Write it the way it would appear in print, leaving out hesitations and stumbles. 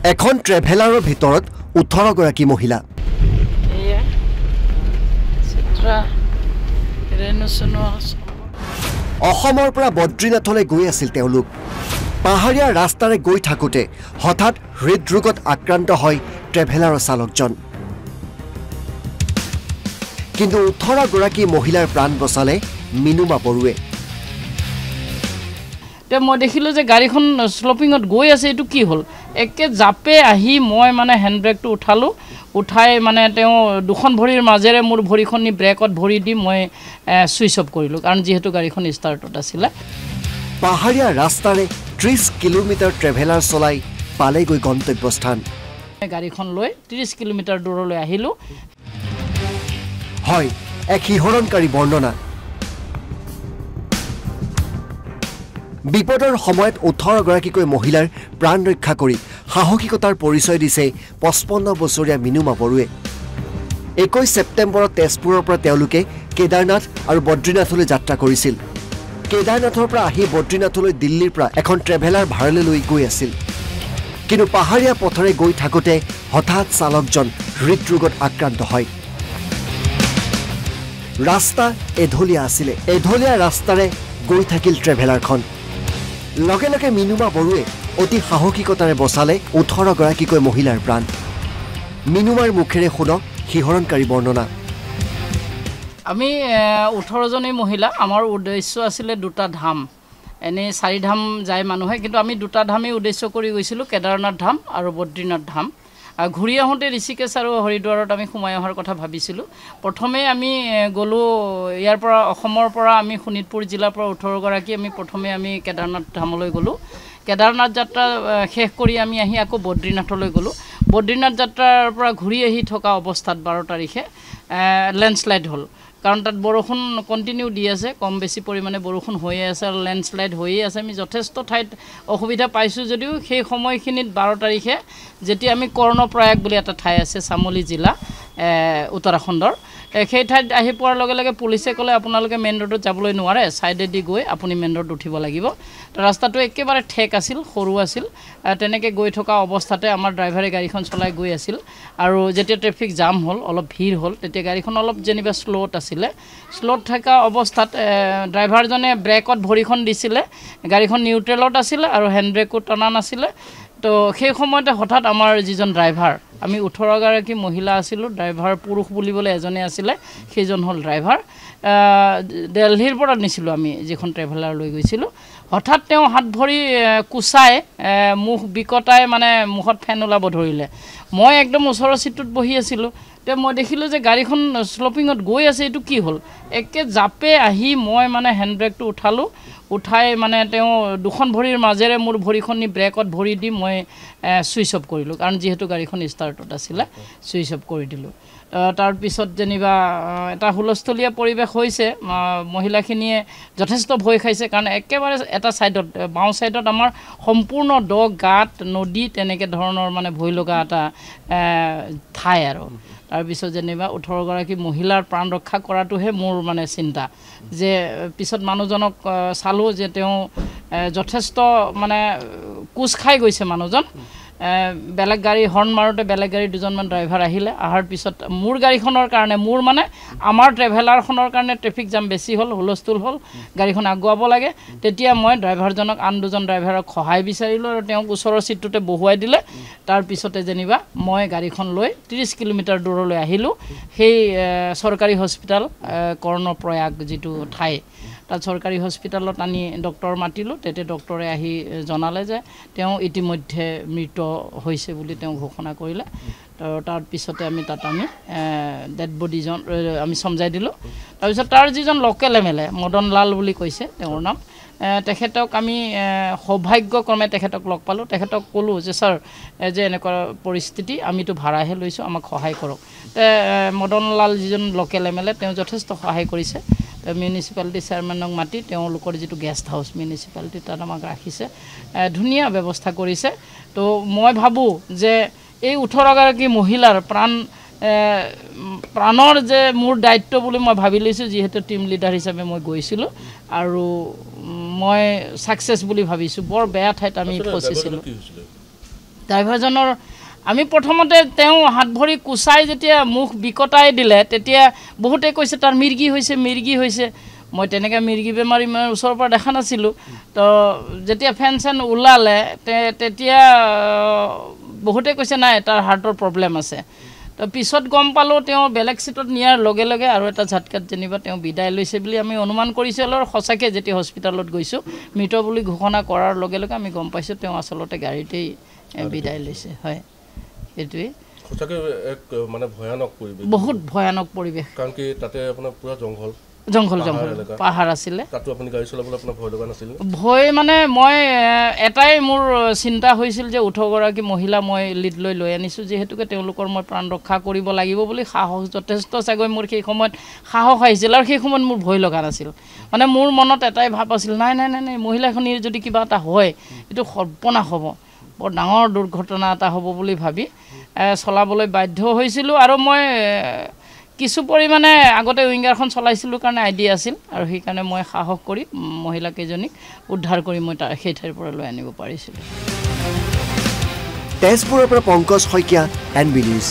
এখন ট্ৰেভেলাৰৰ ভিতৰত 18 গৰাকী মহিলা। অসমৰ পৰা বদ্ৰীনাথলৈ গৈ আছিল তেওঁলোক। পাহাৰীয়া ৰাস্তাৰে গৈ থাকোঁতে হঠাৎ হৃদৰোগত আক্ৰান্ত হয় ট্ৰেভেলাৰৰ চালকজন। কিন্তু 18 গৰাকী মহিলাৰ প্ৰাণ বচালে মিনুমা বৰুৱে। মই দেখিলোঁ যে গাড়ীখন স্লপিঙত গৈ আছে, এইটো কি হ'ল? একে জাপে আহি মই মানে হেণ্ড ব্ৰেকটো উঠালোঁ, উঠাই মানে তেওঁ দুখন ভৰিৰ মাজেৰে মোৰ ভৰিখন নি ব্ৰেকত ভৰি দি মই ছুইচ অফ কৰিলোঁ, কাৰণ যিহেতু গাড়ীখন ষ্টাৰ্টত আছিলে। পাহাৰীয়া ৰাস্তাৰে 30 কিলোমিটাৰ ট্ৰেভেলাৰ চলাই পালেগৈ গন্তব্যস্থান। গাড়ীখন লৈ 30 কিলোমিটাৰ দূৰলৈ আহিলোঁ। হয়, এক শিহৰণকাৰী বৰ্ণনা। বিপদৰ সময়ত 18 গৰাকীকৈ মহিলাৰ প্ৰাণ ৰক্ষা কৰি সাহসিকতাৰ পৰিচয় দিছে 55 বছৰীয়া মিনুমা বৰুৱে। 21 ছেপ্টেম্বৰত তেজপুৰৰ পৰা তেওঁলোকে কেদাৰনাথ আৰু বদ্ৰীনাথলৈ যাত্ৰা কৰিছিল। কেদাৰনাথৰ পৰা আহি বদ্ৰীনাথলৈ দিল্লীৰ পৰা এখন ট্ৰেভেলাৰ ভাড়ালৈ লৈ গৈ আছিল। কিন্তু পাহাৰীয়া পথেৰে গৈ থাকোঁতে হঠাৎ চালকজন হৃদৰোগত আক্ৰান্ত হয়। ৰাস্তা এঢলীয়া আছিলে। এঢলীয়া ৰাস্তাৰে গৈ থাকিল ট্ৰেভেলাৰখন। লগে লগে মিনুমা বৰুৱে অতি সাহসিকতাৰে বচালে 18 গৰাকীকৈ মহিলাৰ প্ৰাণ। মিনুমাৰ মুখেৰে শুনক শিহৰণকাৰী বৰ্ণনা। আমি 18জনী মহিলা, আমাৰ উদ্দেশ্য আছিলে 2টা ধাম। এনেই 4 ধাম যায় মানুহে, কিন্তু আমি 2টা ধামেই উদ্দেশ্য কৰি গৈছিলোঁ, কেদাৰনাথ ধাম আৰু বদ্ৰীনাথ ধাম। ঘূৰি আহোঁতে ঋষিকেশ আৰু হৰিদ্বাৰত আমি সোমাই অহাৰ কথা ভাবিছিলোঁ। প্ৰথমে আমি গ'লোঁ ইয়াৰ পৰা, অসমৰ পৰা আমি শোণিতপুৰ জিলাৰ পৰা 18 গৰাকী আমি প্ৰথমে কেদাৰনাথ ধামলৈ গ'লোঁ। কেদাৰনাথ যাত্ৰা শেষ কৰি আমি আহি আকৌ বদ্ৰীনাথলৈ গ'লোঁ। বদ্ৰীনাথ যাত্ৰাৰ পৰা ঘূৰি আহি থকা অৱস্থাত 12 তাৰিখে লেণ্ডশ্লাইড হ'ল, কাৰণ তাত বৰষুণ কণ্টিনিউ দি আছে, কম বেছি পৰিমাণে বৰষুণ হৈয়ে আছে আৰু লেণ্ডশ্লাইড হৈয়ে আছে। আমি যথেষ্ট ঠাইত অসুবিধা পাইছোঁ যদিও সেই সময়খিনিত 12 তাৰিখে যেতিয়া আমি কৰ্ণপ্ৰয়াগ বুলি এটা ঠাই আছে চামোলি জিলা উত্তৰাখণ্ডৰ, সেই ঠাইত আহি পোৱাৰ লগে লগে পুলিচে ক'লে আপোনালোকে মেইন ৰোডত যাবলৈ নোৱাৰে, ছাইডেদি গৈ আপুনি মেইন ৰোড উঠিব লাগিব। ৰাস্তাটো একেবাৰে ঠেক আছিল, সৰু আছিল। তেনেকৈ গৈ থকা অৱস্থাতে আমাৰ ড্ৰাইভাৰে গাড়ীখন চলাই গৈ আছিল আৰু যেতিয়া ট্ৰেফিক জাম হ'ল, অলপ ভিৰ হ'ল, তেতিয়া গাড়ীখন অলপ যেনিবা শ্ল'ত আছিলে। শ্ল'ত থকা অৱস্থাত ড্ৰাইভাৰজনে ব্ৰেকত ভৰিখন দিছিলে, গাড়ীখন নিউট্ৰেলত আছিলে আৰু হেণ্ড ব্ৰেকো টনা নাছিলে। তো সেই সময়তে হঠাৎ আমাৰ যিজন ড্ৰাইভাৰ, আমি 18 গৰাকী মহিলা আছিলোঁ, ড্ৰাইভাৰ পুৰুষ বুলিবলৈ এজনে আছিলে, সেইজন হ'ল ড্ৰাইভাৰ। দিল্লীৰ পৰা নিছিলোঁ আমি যিখন ট্ৰেভেলাৰ লৈ গৈছিলোঁ। হঠাৎ তেওঁ হাত ভৰি কোচাই মুখ বিকটাই মানে মুখত ফেন ওলাব ধৰিলে। মই একদম ওচৰৰ চিটটোত বহি আছিলোঁ। তেতিয়া মই দেখিলোঁ যে গাড়ীখন স্লপিঙত গৈ আছে, এইটো কি হ'ল? একে জাপে আহি মই মানে হেণ্ড ব্ৰেকটো উঠালোঁ, উঠাই মানে তেওঁ দুখন ভৰিৰ মাজেৰে মোৰ ভৰিখন নি ব্ৰেকত ভৰি দি মই ছুইচ অফ কৰিলোঁ, কাৰণ যিহেতু গাড়ীখন ষ্টাৰ্টত আছিলে, ছুইচ অফ কৰি দিলোঁ। তাৰপিছত যেনিবা এটা হুলস্থলীয়া পৰিৱেশ হৈছে। মহিলাখিনিয়ে যথেষ্ট ভয় খাইছে, কাৰণ একেবাৰে এটা ছাইডত, বাওঁ ছাইডত আমাৰ সম্পূৰ্ণ গাঁত নদী, তেনেকৈ ধৰণৰ মানে ভয় লগা এটা ঠাই আৰু। তাৰপিছত যেনিবা 18 গৰাকী মহিলাৰ প্ৰাণ ৰক্ষা কৰাটোহে মোৰ মানে চিন্তা। যে পিছত মানুহজনক চালোঁ যে তেওঁ যথেষ্ট মানে কোচ খাই গৈছে মানুহজন। বেলেগ গাড়ী হৰ্ণ মাৰোঁতে বেলেগ গাড়ী 2জনমান ড্ৰাইভাৰ আহিলে। অহাৰ পিছত মোৰ গাড়ীখনৰ কাৰণে, মোৰ মানে আমাৰ ট্ৰেভেলাৰখনৰ কাৰণে ট্ৰেফিক জাম বেছি হ'ল, হুলস্থুল হ'ল, গাড়ীখন আগুৱাব লাগে। তেতিয়া মই ড্ৰাইভাৰজনক, আন 2জন ড্ৰাইভাৰক সহায় বিচাৰিলোঁ আৰু তেওঁক ওচৰৰ চিটটোতে বহুৱাই দিলে। তাৰপিছতে যেনিবা মই গাড়ীখন লৈ 30 কিলোমিটাৰ দূৰলৈ আহিলোঁ, সেই চৰকাৰী হস্পিটেল কৰ্ণপ্ৰয়াগ যিটো ঠাই, তাত চৰকাৰী হস্পিটেলত আনি ডক্টৰ মাতিলোঁ। তেতিয়া ডক্টৰে আহি জনালে যে তেওঁ ইতিমধ্যে মৃত হৈছে বুলি তেওঁ ঘোষণা কৰিলে। তো তাৰপিছতে আমি তাত ডেড বডিজন আমি চমজাই দিলোঁ। তাৰপিছত তাৰ যিজন লোকেল MLA মদন লাল বুলি কৈছে তেওঁৰ নাম, তেখেতক আমি সৌভাগ্যক্ৰমে তেখেতক লগ পালোঁ। তেখেতক ক'লোঁ যে ছাৰ, যে এনেকুৱা পৰিস্থিতি, আমিতো ভাড়াহে লৈছোঁ, আমাক সহায় কৰক। মদন লাল যিজন লোকেল MLA, তেওঁ যথেষ্ট সহায় কৰিছে। মিউনিচিপালিটি চেয়াৰমেনক মাতি তেওঁলোকৰ যিটো গেষ্ট হাউচ মিউনিচিপালিটি, তাত আমাক ৰাখিছে, ধুনীয়া ব্যৱস্থা কৰিছে। তো মই ভাবোঁ যে এই 18 গৰাকী মহিলাৰ প্ৰাণৰ যে মোৰ দায়িত্ব বুলি মই ভাবি লৈছোঁ, যিহেতু টিম লিডাৰ হিচাপে মই গৈছিলোঁ আৰু মই ছাকচেছ বুলি ভাবিছোঁ। বৰ বেয়া ঠাইত আমি ফচিছিলোঁ। ড্ৰাইভাৰজনৰ আমি প্ৰথমতে তেওঁ হাত ভৰি কুচাই যেতিয়া মুখ বিকটাই দিলে তেতিয়া বহুতে কৈছে তাৰ মিৰ্গী হৈছে মই তেনেকৈ মিৰ্গী বেমাৰী মই ওচৰৰ পৰা দেখা নাছিলোঁ তো যেতিয়া ফেন চেন ওলালে তেতিয়া বহুতে কৈছে নাই তাৰ হাৰ্টৰ প্ৰব্লেম আছে তো পিছত গম পালোঁ তেওঁ বেলেগ চিটত নিয়াৰ লগে লগে আৰু এটা ঝাটকাত যেনিবা তেওঁ বিদায় লৈছে বুলি আমি অনুমান কৰিছিলোঁ আৰু সঁচাকৈ যেতিয়া হস্পিটেলত গৈছোঁ মৃত বুলি ঘোষণা কৰাৰ লগে লগে আমি গম পাইছোঁ তেওঁ আচলতে গাড়ীতেই বিদায় লৈছে হয় সেইটোৱে সঁচাকৈ এক মানে ভয়ানক পৰিৱেশ বহুত ভয়ানক পৰিৱেশ কাৰণ কি তাতে আপোনাৰ পুৰা জংঘল পাহাৰ আছিলে তাতো আপুনি গাড়ী চলাবলৈ আপোনাৰ ভয় লগা নাছিল ভয় মানে মই এটাই মোৰ চিন্তা হৈছিল যে 18গৰাকী মহিলা মই লিড লৈ আনিছোঁ যিহেতুকে তেওঁলোকৰ মই প্ৰাণ ৰক্ষা কৰিব লাগিব বুলি সাহস যথেষ্ট চাগৈ মোৰ সেই সময়ত সাহস আহিছিল আৰু সেই সময়ত মোৰ ভয় লগা নাছিল মানে মোৰ মনত এটাই ভাৱ আছিল নাই মহিলাখনিৰ যদি কিবা এটা হয় এইটো সৰ্বনাশ হ'ব বৰ ডাঙৰ দুৰ্ঘটনা এটা হ'ব বুলি ভাবি চলাবলৈ বাধ্য হৈছিলোঁ আৰু মই কিছু পৰিমাণে আগতে উইংগাৰখন চলাইছিলোঁ কাৰণে আইডিয়া আছিল আৰু সেইকাৰণে মই সাহস কৰি মহিলাকেইজনীক উদ্ধাৰ কৰি মই সেই ঠাইৰ পৰা লৈ আনিব পাৰিছিলোঁ তেজপুৰৰ পৰা পংকজ শইকীয়া NB নিউজ